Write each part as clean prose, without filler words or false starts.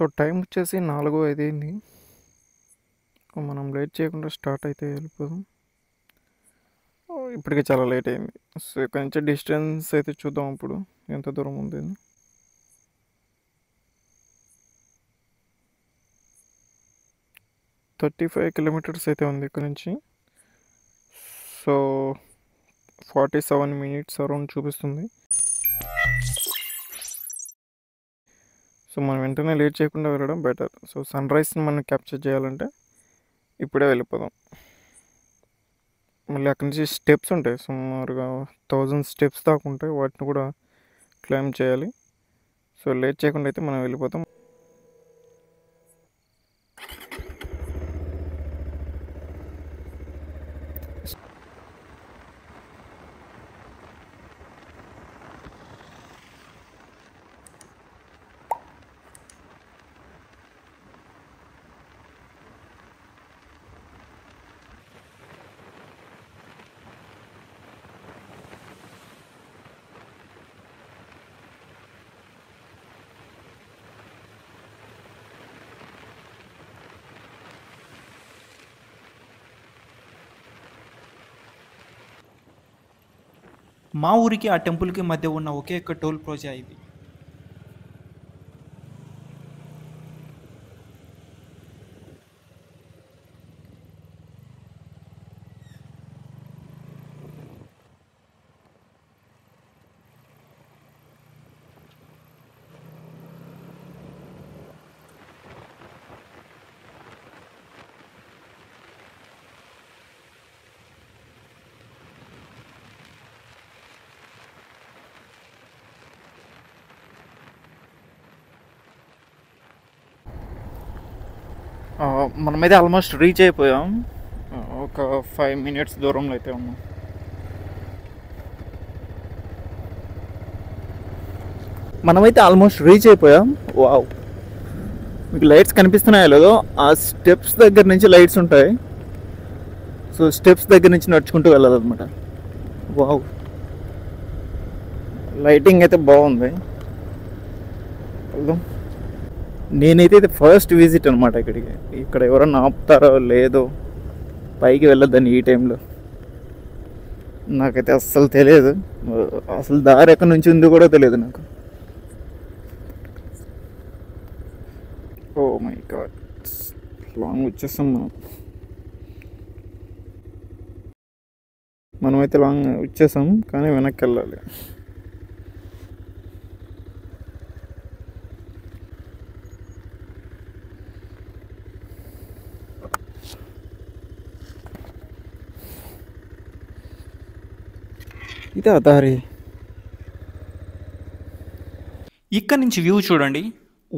So time వచ్చేసి 4:05 అయింది. మనం లేట్ చేయకుండా స్టార్ట్ అయితే వెళ్ళిపోదాం. ఇప్పటికే చాలా లేట్ అయింది. సో ఇక్కడ నుంచి డిస్టెన్స్ అయితే చూద్దాం ఇప్పుడు ఎంత దూరం ఉంది అని. కిలోమీటర్స్ అయితే ఉంది ఇక్కడ నుంచి. సో 47 మినిట్స్ అరౌండ్ చూపిస్తుంది. సో మనం వెంటనే లేట్ చేయకుండా వెళ్ళడం బెటర్. సో సన్ రైజ్ని మనం క్యాప్చర్ చేయాలంటే ఇప్పుడే వెళ్ళిపోదాం. మళ్ళీ అక్కడి నుంచి స్టెప్స్ ఉంటాయి, సుమారుగా 1000 స్టెప్స్ దాకా ఉంటాయి. వాటిని కూడా క్లైమ్ చేయాలి. సో లేట్ చేయకుండా అయితే మనం వెళ్ళిపోతాం. మా ఊరికి ఆ టెంపుల్కి మధ్య ఉన్న ఒకే ఒక్క టోల్ ప్లాజా ఇది. మనమైతే ఆల్మోస్ట్ రీచ్ అయిపోయాం. ఒక 5 మినిట్స్ దూరంలో అయితే ఉన్నాం. మనమైతే ఆల్మోస్ట్ రీచ్ అయిపోయాం. వావ్, మీకు లైట్స్ కనిపిస్తున్నాయో లేదో, ఆ స్టెప్స్ దగ్గర నుంచి లైట్స్ ఉంటాయి. సో స్టెప్స్ దగ్గర నుంచి నడుచుకుంటూ వెళ్ళాలన్నమాట. వావ్, లైటింగ్ అయితే బాగుంది. వెళ్దాం. నేనైతే ఇది ఫస్ట్ విజిట్ అనమాట ఇక్కడికి. ఇక్కడ ఎవరన్నా ఆపుతారో లేదో పైకి వెళ్ళొద్దని ఈ టైంలో. నాకైతే అస్సలు తెలియదు, అసలు దారి ఎక్కడి నుంచి ఉందో కూడా తెలియదు నాకు. ఓ మై గాడ్, లాంగ్ వచ్చేస్తాం మనమైతే లాంగ్ వచ్చేసాం, కానీ వెనక్కి వెళ్ళాలి. ఇదే దారి. ఇక్కడ నుంచి వ్యూ చూడండి.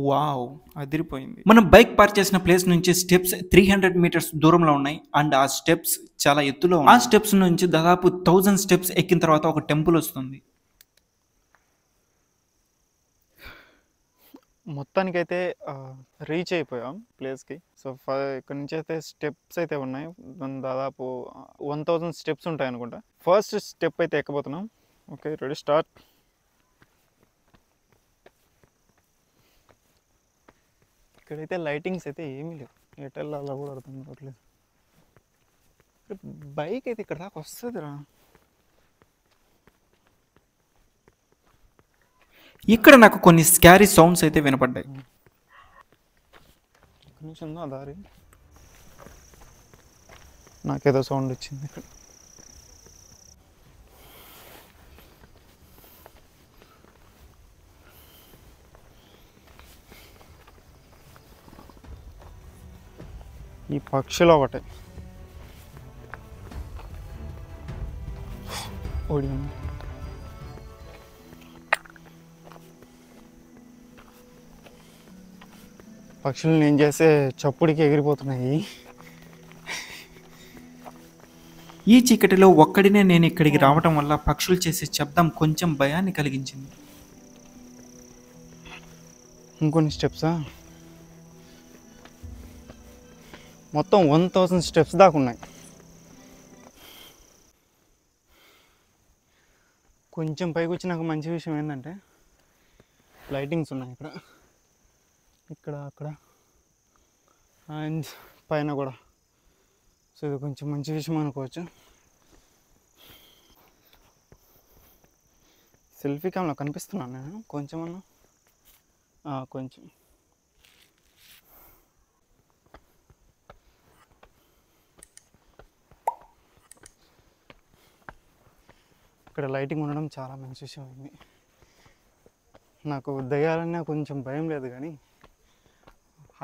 వావ్, అదిరిపోయింది. మనం బైక్ పార్క్ చేసిన ప్లేస్ నుంచి స్టెప్స్ 300 మీటర్స్ దూరంలో ఉన్నాయి. అండ్ ఆ స్టెప్స్ చాలా ఎత్తులో ఉన్నాయి. ఆ స్టెప్స్ నుంచి దాదాపు 1000 స్టెప్స్ ఎక్కిన తర్వాత ఒక టెంపుల్ వస్తుంది. మొత్తానికైతే రీచ్ అయిపోయాం ప్లేస్కి. సో ఇక్కడ నుంచి అయితే స్టెప్స్ అయితే ఉన్నాయి. దాదాపు 1000 స్టెప్స్ ఉంటాయి అనుకుంటా. ఫస్ట్ స్టెప్ అయితే ఎక్కబోతున్నాం. Okay, ready, start. ఇక్కడైతే లైటింగ్స్ అయితే ఏమీ లేవు, ఎటు వెళ్ళాలో కూడా అర్థం కావట్లేదు. బైక్ అయితే ఇక్కడ దాకా వస్తుందిరా. ఇక్కడ నాకు కొన్ని స్కారీ సౌండ్స్ అయితే వినపడ్డాయి. ఇక్కడ నుంచి ఉందా దారి? నాకేదో సౌండ్ వచ్చింది ఇక్కడ. ఈ పక్షులు ఒకటే ఓడి పక్షులు నేను చేసే చప్పుడికి ఎగిరిపోతున్నాయి. ఈ చీకటిలో ఒక్కడినే నేను ఇక్కడికి రావటం వల్ల పక్షులు చేసే శబ్దం కొంచెం భయాన్ని కలిగించింది. ఇంకొన్ని స్టెప్సా? మొత్తం 1000 స్టెప్స్ దాకా ఉన్నాయి. కొంచెం పైకి వచ్చినాక మంచి విషయం ఏంటంటే లైటింగ్స్ ఉన్నాయి ఇక్కడ. ఇక్కడ అక్కడ అండ్ పైన కూడా. సో ఇది కొంచెం మంచి విషయం అనుకోవచ్చు. సెల్ఫీ క్యామ్లో కనిపిస్తున్నాను నేను కొంచెమన్నా, కొంచెం. ఇక్కడ లైటింగ్ ఉండడం చాలా మంచి విషయం అయింది. నాకు దయ్యాలన్నా కొంచెం భయం లేదు, కానీ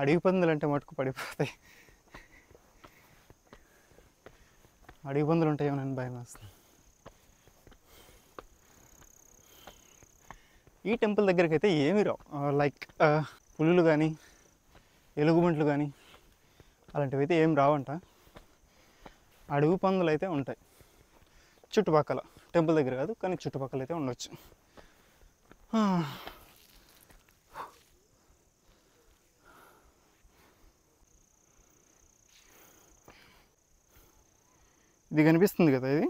అడవి పందులు అంటే మటుకు పడిపోతాయి. అడవి పందులు ఉంటాయేమో నన్ను భయం వేస్తుంది. ఈ టెంపుల్ దగ్గరికి అయితే ఏమీ రావు, లైక్ పులులు కానీ ఎలుగుబంట్లు కానీ అలాంటివి అయితే ఏం రావంట. అడవి పందులు అయితే ఉంటాయి చుట్టుపక్కల, టెంపుల్ దగ్గర కాదు కానీ చుట్టుపక్కల అయితే ఉండొచ్చు. ఇది కనిపిస్తుంది కదా ఇది.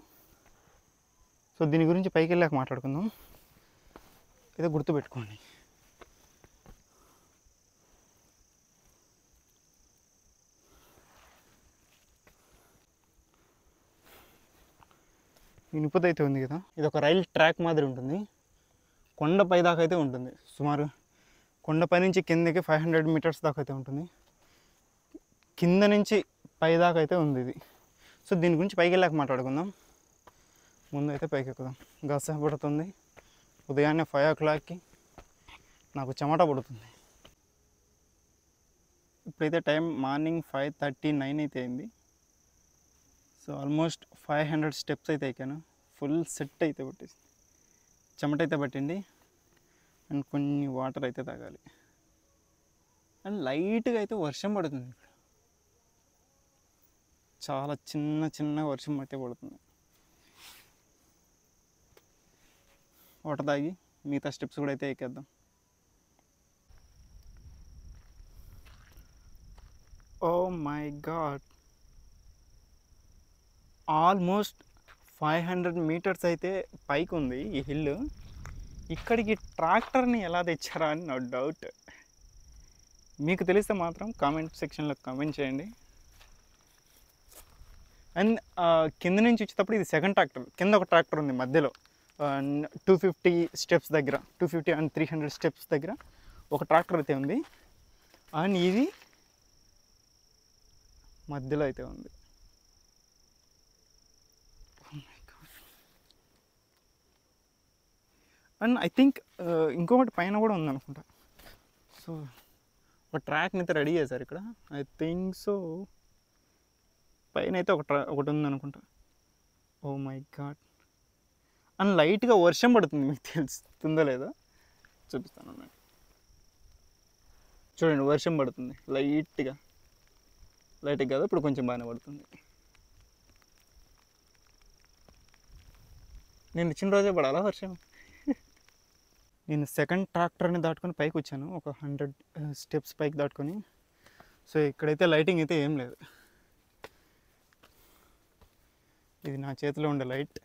సో దీని గురించి పైకి వెళ్ళాక మాట్లాడుకుందాం. ఏదో గుర్తుపెట్టుకోండి. ఇనుపది అయితే ఉంది కదా, ఇది ఒక రైల్ ట్రాక్ మాదిరి ఉంటుంది. కొండపై దాకా అయితే ఉంటుంది, సుమారు కొండపై నుంచి కిందకి 500 మీటర్స్ దాకా అయితే ఉంటుంది. కింద నుంచి పై దాకా అయితే ఉంది ఇది. సో దీని గురించి పైకి వెళ్ళాక మాట్లాడుకుందాం. ముందు అయితే పైకి ఎక్కుదాం. గస పడుతుంది, ఉదయాన్నే 5 o'clockకి నాకు చెమట పడుతుంది. ఇప్పుడైతే టైం మార్నింగ్ 5:39 అయితే అయింది. సో ఆల్మోస్ట్ 500 స్టెప్స్ అయితే ఎక్కాను. ఫుల్ సెట్ అయితే పట్టేసి, చెమట అయితే పట్టింది. అండ్ కొన్ని వాటర్ అయితే తాగాలి. అండ్ లైట్గా అయితే వర్షం పడుతుంది ఇక్కడ, చాలా చిన్న చిన్న వర్షం అయితే పడుతుంది. వాటర్ తాగి మిగతా స్టెప్స్ కూడా అయితే ఎక్కేద్దాం. Oh my god, almost 500 metres అయితే పైకి ఉంది ఈ హిల్. ఇక్కడికి ట్రాక్టర్ని ఎలా తెచ్చారా అని నా డౌట్. మీకు తెలిస్తే మాత్రం కామెంట్ సెక్షన్లో కామెంట్ చేయండి. అండ్ కింద నుంచి వచ్చేటప్పుడు ఇది సెకండ్ ట్రాక్టర్. కింద ఒక ట్రాక్టర్ ఉంది మధ్యలో, 250 స్టెప్స్ దగ్గర, 250 అండ్ 300 స్టెప్స్ దగ్గర ఒక ట్రాక్టర్ అయితే ఉంది. అండ్ ఇది మధ్యలో అయితే ఉంది. అండ్ ఐ థింక్ ఇంకొకటి పైన కూడా ఉందనుకుంటా. సో ఒక ట్రాక్ని అయితే రెడీ చేశారు ఇక్కడ, ఐ థింక్ సో. పైన అయితే ఒకటి ఉందనుకుంటా. Oh my god. అండ్ లైట్గా వర్షం పడుతుంది, మీకు తెలుస్తుందో లేదో చూపిస్తాను నేను. చూడండి, వర్షం పడుతుంది లైట్గా కాదు, ఇప్పుడు కొంచెం బాగానే పడుతుంది. నేను ఇచ్చిన రోజే పడాలా వర్షం? నేను సెకండ్ ట్రాక్టర్ని దాటుకొని పైకి వచ్చాను, ఒక 100 స్టెప్స్ పైకి దాటుకొని. సో ఇక్కడైతే లైటింగ్ అయితే ఏం లేదు. ఇది నా చేతిలో ఉండే లైట్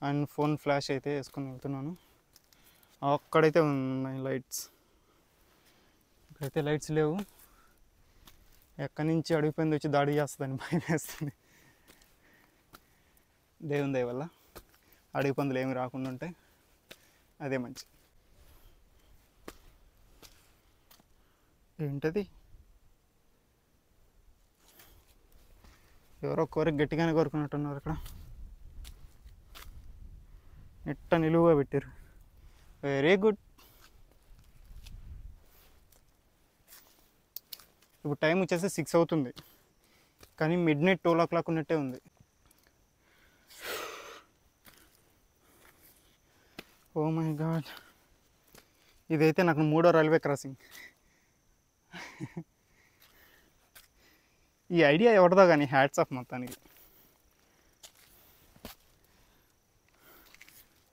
అండ్ ఫోన్ ఫ్లాష్ అయితే వేసుకొని వెళ్తున్నాను. అక్కడైతే ఉన్నాయి లైట్స్, ఇక్కడైతే లైట్స్ లేవు. ఎక్కడి నుంచి అడిగిపోయింది వచ్చి దాడి చేస్తుందని భయం వేస్తుంది. దేవుని దయ వల్ల అడవి పందులు ఏమి రాకుండా ఉంటాయి, అదే మంచి. ఏంటది? ఎవరో కోరిక గట్టిగానే కోరుకున్నట్టున్నారు. అక్కడ నెట్ట నిలువుగా పెట్టారు, వెరీ గుడ్. ఇప్పుడు టైం వచ్చేసి 6 అవుతుంది, కానీ మిడ్నైట్ 12 o'clock ఉన్నట్టే ఉంది. ఓ మై గాడ్, ఇదైతే నాకు 3వ రైల్వే క్రాసింగ్. ఈ ఐడియా ఎవరిదో కానీ హ్యాట్స్ ఆఫ్ మొత్తానికి.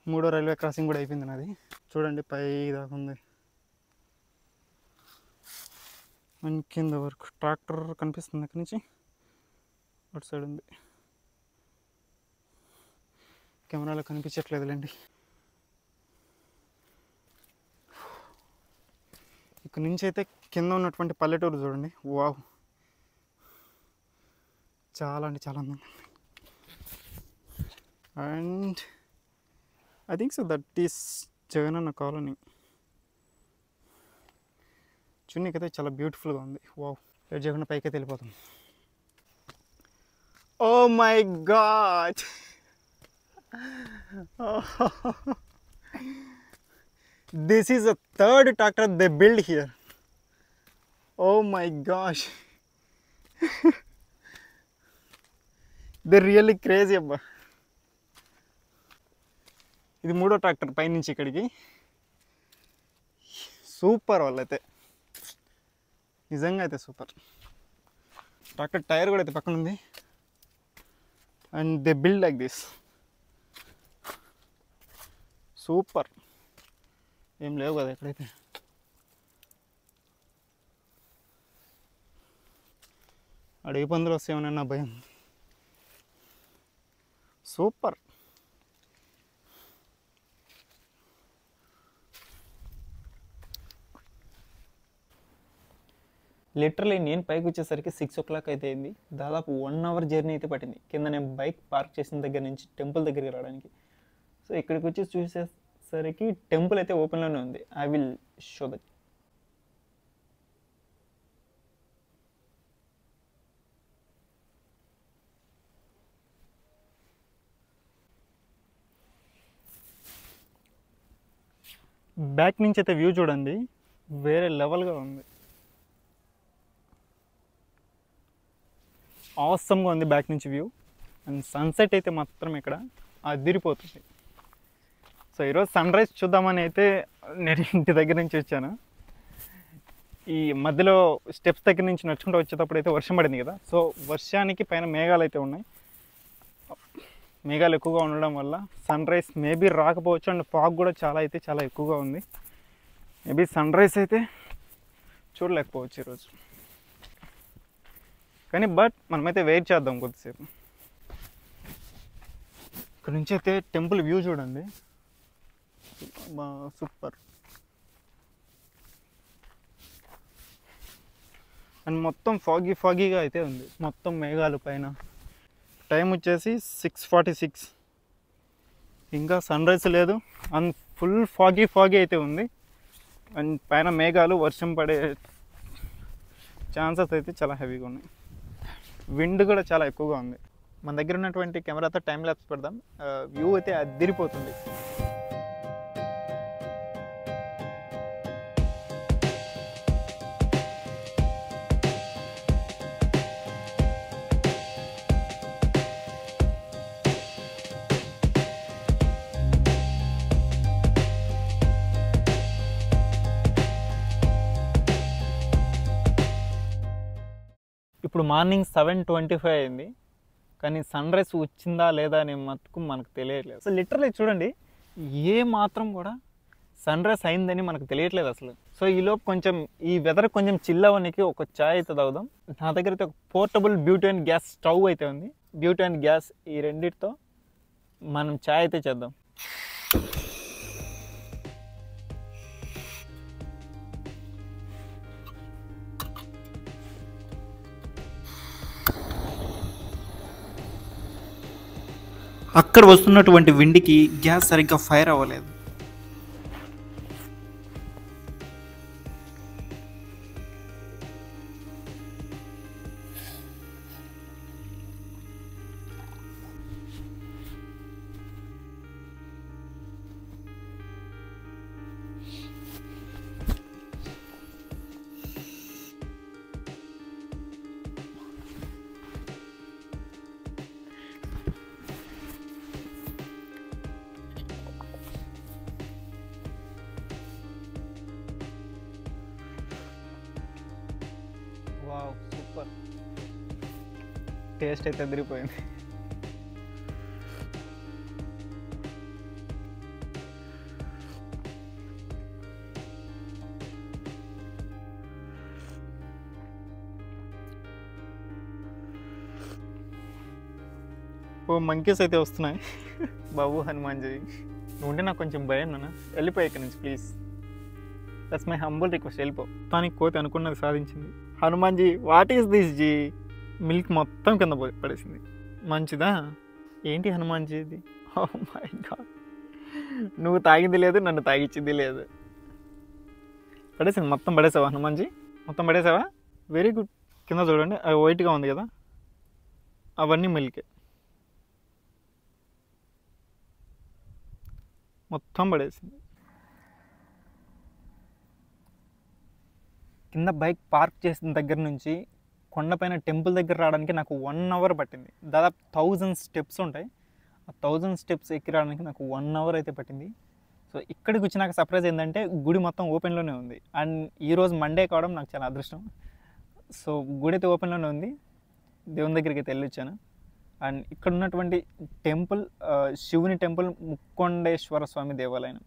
3వ రైల్వే క్రాసింగ్ కూడా అయిపోయింది నాది. చూడండి పై దాకా ఉంది, అండ్ కింద వరకు ట్రాక్టర్ కనిపిస్తుంది. అక్కడి నుంచి అటు సైడ్ ఉంది, కెమెరాలో కనిపించట్లేదులేండి. ఇక్కడ నుంచి అయితే కింద ఉన్నటువంటి పల్లెటూరు చూడండి. వావ్, చాలా అంటే చాలా అందంగా. And I think so that is Jagananna colony. చున్నీకైతే చాలా బ్యూటిఫుల్గా ఉంది. వావ్, జగన్ పైకి అయితే వెళ్ళిపోతాం. Oh my god, this is a third tractor they built here. Oh my gosh. They're really crazy abba. ఇది మూడో ట్రాక్టర్ పైనుంచి ఇక్కడికి. సూపర్ వాళ్ళైతే, నిజంగా అయితే సూపర్. ట్రాక్టర్ టైర్ కూడా అయితే పక్కన ఉంది. And they build like this. Super. ఏం లేవు కదా ఎక్కడైతే. అడవి పందులు వస్తాయేమన్నా భయం. సూపర్. లిటరలీ నేను పైకి వచ్చేసరికి 6 o'clock అయితే అయింది. దాదాపు 1 hour జర్నీ అయితే పట్టింది కింద నేను బైక్ పార్క్ చేసిన దగ్గర నుంచి టెంపుల్ దగ్గరికి రావడానికి. సో ఇక్కడికి వచ్చి చూసేసరికి టెంపుల్ అయితే ఓపెన్లోనే ఉంది. I will show that. Back నుంచి అయితే వ్యూ చూడండి, వేరే లెవెల్గా ఉంది. ఆసమ్గా ఉంది బ్యాక్ నుంచి వ్యూ. అండ్ సన్సెట్ అయితే మాత్రం ఇక్కడ అదిరిపోతుంది. సో ఈరోజు సన్ రైజ్ చూద్దామని అయితే నేను ఇంటి దగ్గర నుంచి వచ్చాను. ఈ మధ్యలో స్టెప్స్ దగ్గర నుంచి నడుచుకుంటూ వచ్చేటప్పుడు అయితే వర్షం పడింది కదా. సో వర్షానికి పైన మేఘాలు అయితే ఉన్నాయి. మేఘాలు ఎక్కువగా ఉండడం వల్ల సన్ రైజ్ మేబీ రాకపోవచ్చు. అండ్ ఫాగ్ కూడా చాలా ఎక్కువగా ఉంది. మేబీ సన్ రైజ్ అయితే చూడలేకపోవచ్చు ఈరోజు. కానీ బట్ మనమైతే వెయిట్ చేద్దాం కొద్దిసేపు. ఇక్కడ నుంచి అయితే టెంపుల్ వ్యూ చూడండి, సూపర్. అండ్ మొత్తం ఫాగీగా అయితే ఉంది, మొత్తం మేఘాలు పైన. టైం వచ్చేసి 6:46. ఇంకా సన్ రైజ్ లేదు. అండ్ ఫుల్ ఫాగీ అయితే ఉంది. అండ్ పైన మేఘాలు, వర్షం పడే ఛాన్సెస్ అయితే చాలా హెవీగా ఉన్నాయి. విండ్ కూడా చాలా ఎక్కువగా ఉంది. మన దగ్గర ఉన్నటువంటి కెమెరాతో టైం ల్యాప్స్ పెడదాం. వ్యూ అయితే అదిరిపోతుంది. ఇప్పుడు మార్నింగ్ 7:25 అయింది. కానీ సన్ రైజ్ వచ్చిందా లేదా అనే మటుకు మనకు తెలియట్లేదు. సో లిటరలీ చూడండి, ఏ మాత్రం కూడా సన్ రైజ్ అయిందని మనకు తెలియట్లేదు అసలు. సో ఈలోపు కొంచెం ఈ వెదర్ కొంచెం చిల్ అవ్వడానికి ఒక చాయ్ అయితే తాగుదాం. నా దగ్గర అయితే ఒక పోర్టబుల్ బ్యూటేన్ గ్యాస్ స్టవ్ అయితే ఉంది. బ్యూటేన్ గ్యాస్, ఈ రెండింటితో మనం చాయ్ అయితే చేద్దాం. అక్కడ వస్తున్నటువంటి విండికి గ్యాస్ సరిగ్గా ఫైర్ అవ్వలేదు. Wow, super. టేస్ట్ అయితే అదిరిపోయింది. ఓ మంకీస్ అయితే వస్తున్నాయి. బాబు హనుమాన్ జీ, నువ్వుంటే నాకు కొంచెం భయం నాన్న. వెళ్ళిపోయి ఇక్కడ నుంచి please. That's my humble request, వెళ్ళిపో. తనకి కోతి అనుకున్నది సాధించింది. Hanumanji what is this ji? Milk మొత్తం కింద పడేసింది. మంచిదా ఏంటి హనుమాన్జీ ఇది? ఓ మై గాడ్, నువ్వు తాగింది లేదు, నన్ను తాగిచ్చింది లేదు. పడేసింది, మొత్తం పడేసావా హనుమాన్జీ? మొత్తం పడేసావా? Very good. కింద చూడండి, అది వైట్గా ఉంది కదా, అవన్నీ మిల్కే. మొత్తం పడేసింది. కింద బైక్ పార్క్ చేసిన దగ్గర నుంచి కొండపైన టెంపుల్ దగ్గర రావడానికి నాకు 1 అవర్ పట్టింది. దాదాపు 1000 స్టెప్స్ ఉంటాయి. ఆ 1000 స్టెప్స్ ఎక్కి రావడానికి నాకు 1 అవర్ అయితే పట్టింది. సో ఇక్కడికి వచ్చి నాకు సర్ప్రైజ్ ఏంటంటే గుడి మొత్తం ఓపెన్లోనే ఉంది. అండ్ ఈరోజు మండే కావడం నాకు చాలా అదృష్టం. సో గుడి అయితే ఓపెన్లోనే ఉంది. దేవుని దగ్గరికి అయితే వెళ్ళొచ్చాను. అండ్ ఇక్కడ ఉన్నటువంటి టెంపుల్ శివుని టెంపుల్ ముక్కొండేశ్వర స్వామి దేవాలయం.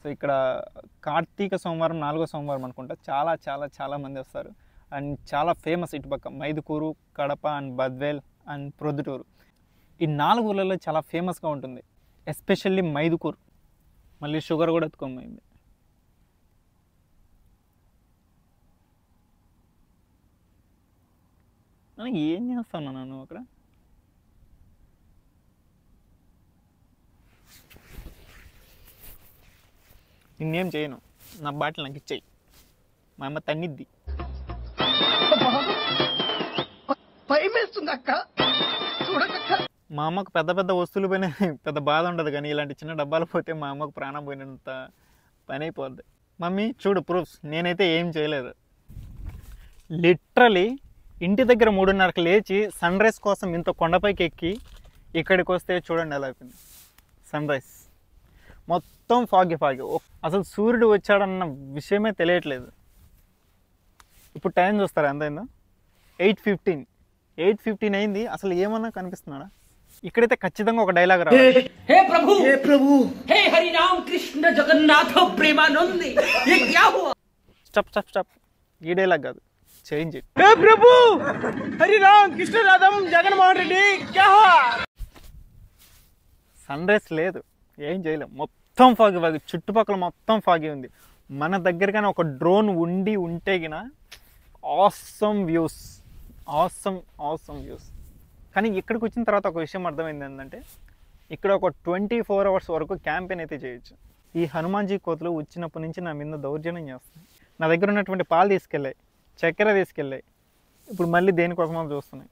సో ఇక్కడ కార్తీక సోమవారం 4వ సోమవారం అనుకుంటా చాలా చాలా చాలా మంది వస్తారు. అండ్ చాలా ఫేమస్ ఇటుపక్క మైదుకూరు, కడప అండ్ బద్వేల్ అండ్ ప్రొద్దుటూరు. ఈ 4 ఊళ్ళలో చాలా ఫేమస్గా ఉంటుంది. ఎస్పెషల్లీ మైదుకూరు. మళ్ళీ షుగర్ కూడా ఎత్తుకోమైంది. ఏం చేస్తాను నన్ను అక్కడ? నిన్నేం చేయను, నా బాటిల్ నాకు ఇచ్చేయి, మా అమ్మ తన్నిద్ది. మా అమ్మకు పెద్ద పెద్ద వస్తువులు పోయినా పెద్ద బాధ ఉండదు, కానీ ఇలాంటి చిన్న డబ్బాలు పోతే మా అమ్మకు ప్రాణం పోయినంత పని అయిపోద్ది. మమ్మీ చూడు ప్రూఫ్స్, నేనైతే ఏం చేయలేదు. లిటరలీ ఇంటి దగ్గర 3:30కి లేచి సన్ రైజ్ కోసం ఇంత కొండపైకి ఎక్కి ఇక్కడికి వస్తే చూడండి ఎలా అయిపోయింది సన్ రైజ్. మొత్తం ఫాగి. అసలు సూర్యుడు వచ్చాడన్న విషయమే తెలియట్లేదు. ఇప్పుడు టైం చూస్తారా ఎంత అయిందో? 8:15 అయింది. అసలు ఏమన్నా కనిపిస్తున్నాడా? ఇక్కడైతే ఖచ్చితంగా ఒక డైలాగ్ రావాలి. हे प्रभु हे प्रभु हे हरि राम कृष्ण जगन्नाथ प्रेमानंद ये क्या हुआ? స్టాప్. ఈ డైలాగ్ కాదు, చేంజ్ ఇట్. हे प्रभु हरि राम कृष्ण राधम जगन्मोहन रेड्डी क्या हुआ? సన్ రైజ్ లేదు, ఏం చేయలేం. మొత్తం ఫాగి, చుట్టుపక్కల మొత్తం ఫాగి ఉంది. మన దగ్గర కానీ ఒక డ్రోన్ ఉంటే గిన ఆసమ్ వ్యూస్. కానీ ఇక్కడికి వచ్చిన తర్వాత ఒక విషయం అర్థమైంది ఏంటంటే, ఇక్కడ ఒక 24 అవర్స్ వరకు క్యాంపెయిన్ అయితే చేయొచ్చు. ఈ హనుమాన్జీ కోతులు వచ్చినప్పటి నుంచి నా మీద దౌర్జన్యం చేస్తున్నాయి. నా దగ్గర ఉన్నటువంటి పాలు తీసుకెళ్ళాయి, చక్కెర తీసుకెళ్ళాయి, ఇప్పుడు మళ్ళీ దేనికోసమో చూస్తున్నాయి.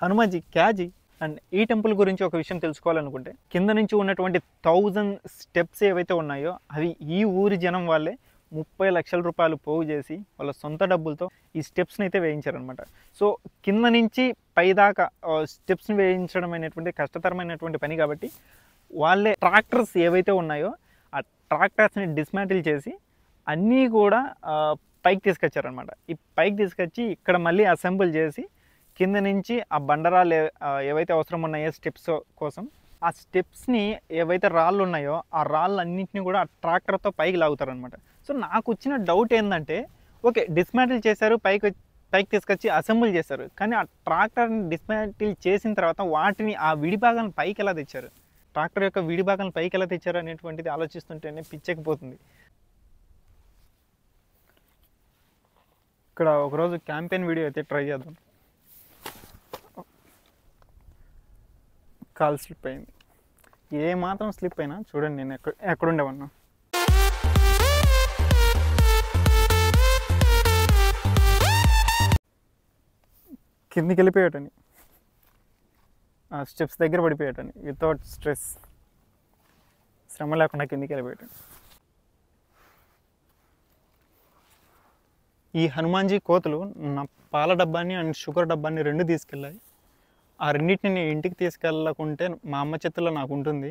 హనుమాన్జీ క్యాజీ. అండ్ ఈ టెంపుల్ గురించి ఒక విషయం తెలుసుకోవాలనుకుంటే, కింద నుంచి ఉన్నటువంటి 1000 స్టెప్స్ ఏవైతే ఉన్నాయో అవి ఈ ఊరి జనం వాళ్ళే 30 లక్షల రూపాయలు పోగు చేసి వాళ్ళ సొంత డబ్బులతో ఈ స్టెప్స్ని అయితే వేయించారనమాట. సో కింద నుంచి పైదాకా స్టెప్స్ని వేయించడం అనేటువంటి కష్టతరమైనటువంటి పని కాబట్టి వాళ్ళే ట్రాక్టర్స్ ఏవైతే ఉన్నాయో ఆ ట్రాక్టర్స్ని డిస్మాంటిల్ చేసి అన్నీ కూడా పైకి తీసుకొచ్చారనమాట. ఈ పైకి తీసుకొచ్చి ఇక్కడ మళ్ళీ అసెంబుల్ చేసి కింద నుంచి ఆ బండరాలు ఏవైతే అవసరం ఉన్నాయో స్టెప్స్ కోసం, ఆ స్టెప్స్ని ఏవైతే రాళ్ళు ఉన్నాయో ఆ రాళ్ళు అన్నింటినీ కూడా ఆ ట్రాక్టర్తో పైకి లాగుతారనమాట. సో నాకు వచ్చిన డౌట్ ఏంటంటే, ఓకే డిస్మాంటిల్ చేశారు, పైకి తీసుకొచ్చి అసెంబుల్ చేశారు, కానీ ఆ ట్రాక్టర్ని డిస్మాంటిల్ చేసిన తర్వాత వాటిని ఆ విడిభాగాలను పైకి ఎలా తెచ్చారు, ట్రాక్టర్ యొక్క విడిభాగాలను పైకి ఎలా తెచ్చారు అనేటువంటిది ఆలోచిస్తుంటేనే పిచ్చెక్కిపోతుంది. ఇక్కడ ఒకరోజు క్యాంపెయిన్ వీడియో అయితే ట్రై చేద్దాం. కాల్ స్లిప్ అయింది. ఏ మాత్రం స్లిప్ అయినా చూడండి నేను ఎక్కడుండేవన్నా. కిందికి వెళ్ళిపోయాటని, ఆ స్టెప్స్ దగ్గర పడిపోయాటని, వితౌట్ స్ట్రెస్, శ్రమ లేకుండా కిందికి వెళ్ళిపోయాటని. ఈ హనుమాన్జీ కోతులు నా పాల డబ్బాని అండ్ షుగర్ డబ్బాని 2 తీసుకెళ్ళాయి. ఆ రెండింటిని నేను ఇంటికి తీసుకెళ్ళకుంటే మా అమ్మ చేతుల్లో నాకు ఉంటుంది.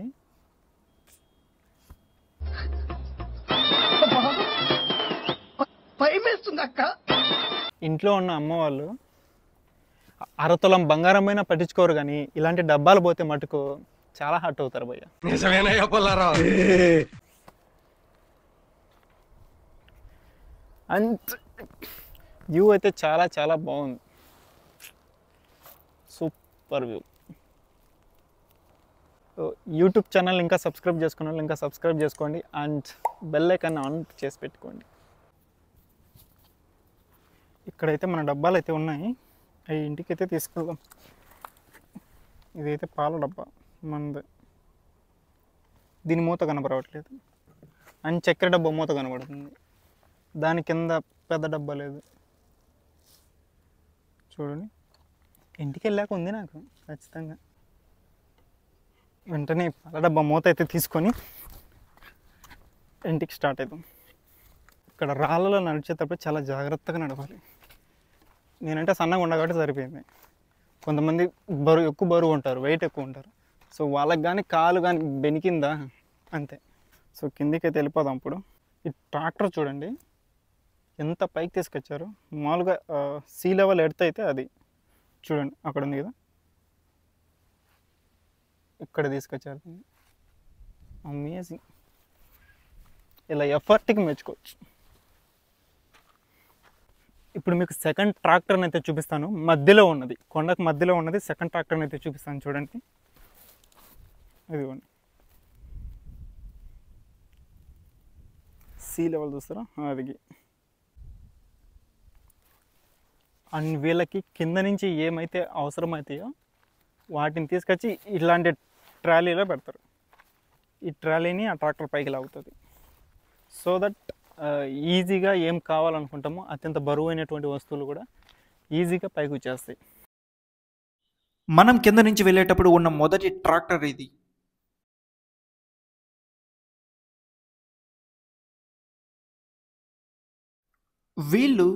ఇంట్లో ఉన్న అమ్మ వాళ్ళు అరతులం బంగారం పైన పట్టించుకోరు, కానీ ఇలాంటి డబ్బాలు పోతే మటుకు చాలా హర్ట్ అవుతారు భయ్య. అండ్ వ్యూ అయితే చాలా చాలా బాగుంది, సూపర్ వ్యూ. యూట్యూబ్ ఛానల్ ఇంకా సబ్స్క్రైబ్ చేసుకున్న వాళ్ళు ఇంకా సబ్స్క్రైబ్ చేసుకోండి అండ్ బెల్ ఐకాన్ ఆన్ చేసి పెట్టుకోండి. ఇక్కడైతే మన డబ్బాలు అయితే ఉన్నాయి, అవి ఇంటికైతే తీసుకెళ్దాం. ఇదైతే పాల డబ్బా మనది, దీని మూత కనపడట్లేదు. అండ్ చక్కెర డబ్బా మూత కనబడుతుంది, దాని కింద పెద్ద డబ్బా లేదు. చూడండి, ఇంటికి వెళ్ళాక ఉంది నాకు ఖచ్చితంగా. వెంటనే పాల డబ్బా మూత అయితే తీసుకొని ఇంటికి స్టార్ట్ అవుతాం. ఇక్కడ రాళ్ళలో నడిచేటప్పుడు చాలా జాగ్రత్తగా నడవాలి. నేనంటే సన్నగా ఉండ కాబట్టి సరిపోయింది. కొంతమంది ఎక్కువ బరువు ఉంటారు, వెయిట్ ఎక్కువ ఉంటారు. సో వాళ్ళకి కానీ కాలు కానీ బెనికిందా అంతే. సో కిందికి అయితే వెళ్ళిపోదాం. ఇప్పుడు ఈ ట్రాక్టర్ చూడండి ఎంత పైకి తీసుకొచ్చారు. మామూలుగా సీ లెవెల్ ఎర్త్ అయితే అది చూడండి అక్కడ ఉంది కదా, ఇక్కడ తీసుకొచ్చారు. అమేజింగ్. ఇలా ఎఫర్ట్కి మెచ్చుకోవచ్చు. ఇప్పుడు మీకు సెకండ్ ట్రాక్టర్ని అయితే చూపిస్తాను. మధ్యలో ఉన్నది, కొండకు మధ్యలో ఉన్నది సెకండ్ ట్రాక్టర్ని అయితే చూపిస్తాను. చూడండి, ఇదిగోండి సీ లెవెల్ చూస్తారా, అది. అండ్ వీళ్ళకి కింద నుంచి ఏమైతే అవసరమవుతాయో వాటిని తీసుకొచ్చి ఇలాంటి ట్రాలీలో పెడతారు. ఈ ట్రాలీని ఆ ట్రాక్టర్ పైకి లాగుతుంది. సో దట్ ఈజీగా ఏం కావాలనుకుంటామో అత్యంత బరువైనటువంటి వస్తువులు కూడా ఈజీగా పైకి వచ్చేస్తాయి. మనం కింద నుంచి వెళ్ళేటప్పుడు ఉన్న మొదటి ట్రాక్టర్ ఇది. వీళ్ళు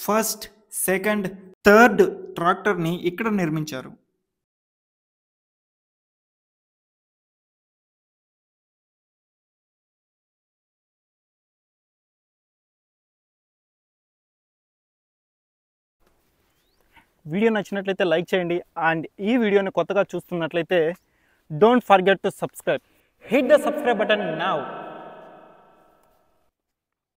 ఫస్ట్, సెకండ్, థర్డ్ ట్రాక్టర్ని ఇక్కడ నిర్మించారు. వీడియో నచ్చినట్లయితే లైక్ చేయండి. అండ్ ఈ వీడియోని కొత్తగా చూస్తున్నట్లయితే don't forget to subscribe. Hit the subscribe button now.